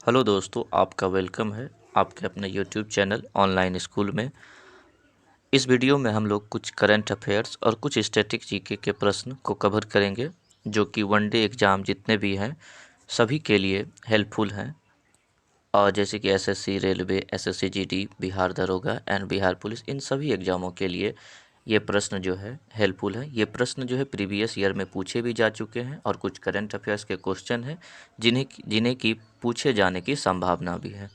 Hello दोस्तों, आपका welcome है आपके अपने यूट्यूब चैनल ऑनलाइन स्कूल में। इस वीडियो में हम लोग कुछ करंट अफेयर्स और कुछ स्टैटिक जीके के प्रश्न को कवर करेंगे, जो कि वनडे एग्ज़ाम जितने भी हैं सभी के लिए हेल्पफुल हैं। और जैसे कि SSC, railway, SSC GD, Bihar दरोगा एंड बिहार पुलिस, इन सभी एग्ज़ामों के लिए ये प्रश्न जो है हेल्पफुल है। ये प्रश्न जो है प्रीवियस ईयर में पूछे भी जा चुके हैं और कुछ करंट अफेयर्स के क्वेश्चन हैं जिन्हें की पूछे जाने की संभावना भी है।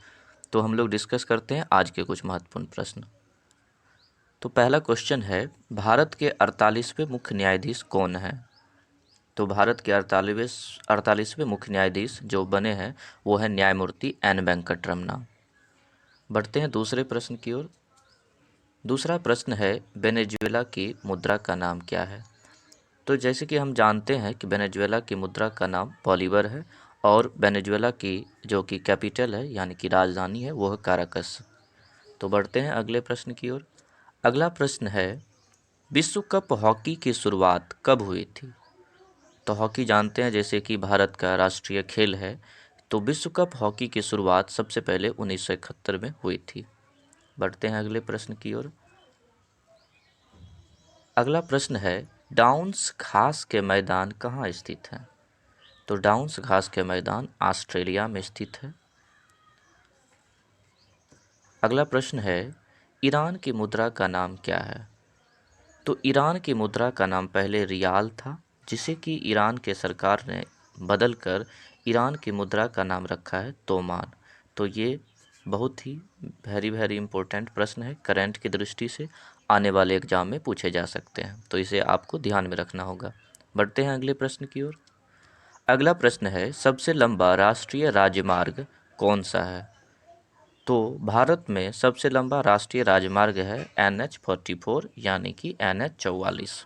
तो हम लोग डिस्कस करते हैं आज के कुछ महत्वपूर्ण प्रश्न। तो पहला क्वेश्चन है, भारत के 48वें मुख्य न्यायाधीश कौन हैं? तो भारत के 48वें मुख्य न्यायाधीश जो बने हैं वो है न्यायमूर्ति एन वेंकट रमना। बढ़ते हैं दूसरे प्रश्न की ओर। दूसरा प्रश्न है, वेनेजुएला की मुद्रा का नाम क्या है? तो जैसे कि हम जानते हैं कि वेनेजुएला की मुद्रा का नाम बॉलीवर है और वेनेजुएला की जो कि कैपिटल है यानी कि राजधानी है वो है काराकस। तो बढ़ते हैं अगले प्रश्न की ओर। अगला प्रश्न है, विश्व कप हॉकी की शुरुआत कब हुई थी? तो हॉकी जानते हैं जैसे कि भारत का राष्ट्रीय खेल है, तो विश्व कप हॉकी की शुरुआत सबसे पहले 1971 में हुई थी। बढ़ते हैं अगले प्रश्न की ओर। अगला प्रश्न है, डाउन्स घास के मैदान कहाँ स्थित है? तो डाउन्स घास के मैदान ऑस्ट्रेलिया में स्थित है। अगला प्रश्न है, ईरान की मुद्रा का नाम क्या है? तो ईरान की मुद्रा का नाम पहले रियाल था, जिसे कि ईरान के सरकार ने बदलकर ईरान की मुद्रा का नाम रखा है तोमान। तो ये बहुत ही वेरी इंपॉर्टेंट प्रश्न है, करंट की दृष्टि से आने वाले एग्जाम में पूछे जा सकते हैं, तो इसे आपको ध्यान में रखना होगा। बढ़ते हैं अगले प्रश्न की ओर। अगला प्रश्न है, सबसे लंबा राष्ट्रीय राजमार्ग कौन सा है? तो भारत में सबसे लंबा राष्ट्रीय राजमार्ग है NH44 यानी कि NH44।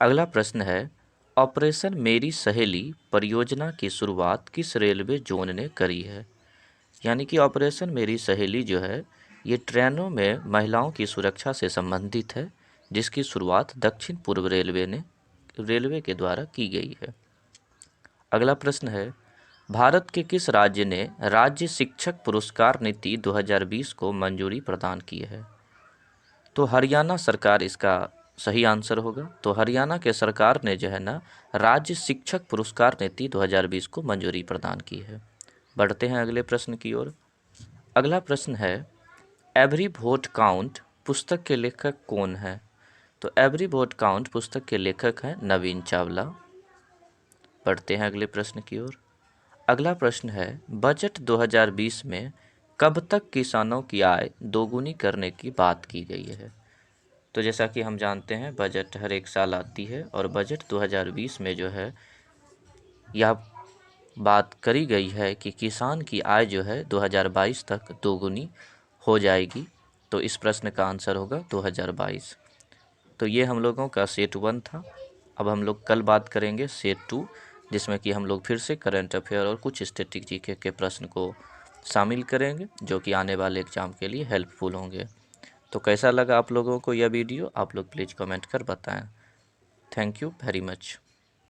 अगला प्रश्न है, ऑपरेशन मेरी सहेली परियोजना की शुरुआत किस रेलवे जोन ने करी है? यानी कि ऑपरेशन मेरी सहेली जो है ये ट्रेनों में महिलाओं की सुरक्षा से संबंधित है, जिसकी शुरुआत दक्षिण पूर्व रेलवे के द्वारा की गई है। अगला प्रश्न है, भारत के किस राज्य ने राज्य शिक्षक पुरस्कार नीति 2020 को मंजूरी प्रदान की है? तो हरियाणा सरकार इसका सही आंसर होगा। तो हरियाणा के सरकार ने जो है ना राज्य शिक्षक पुरस्कार नीति 2020 को मंजूरी प्रदान की है। बढ़ते हैं अगले प्रश्न की ओर। अगला प्रश्न है, एवरी वोट काउंट पुस्तक के लेखक कौन है? तो एवरी वोट काउंट पुस्तक के लेखक हैं नवीन चावला। बढ़ते हैं अगले प्रश्न की ओर। अगला प्रश्न है, बजट 2020 में कब तक किसानों की आय दोगुनी करने की बात की गई है? तो जैसा कि हम जानते हैं बजट हर एक साल आती है और बजट 2020 में जो है यह बात करी गई है कि किसान की आय जो है 2022 तक दोगुनी हो जाएगी। तो इस प्रश्न का आंसर होगा 2022। तो ये हम लोगों का सेट 1 था। अब हम लोग कल बात करेंगे सेट 2, जिसमें कि हम लोग फिर से करंट अफेयर और कुछ स्टैटिक जीके के प्रश्न को शामिल करेंगे, जो कि आने वाले एग्ज़ाम के लिए हेल्पफुल होंगे। तो कैसा लगा आप लोगों को यह वीडियो, आप लोग प्लीज़ कमेंट कर बताएं। Thank you very much.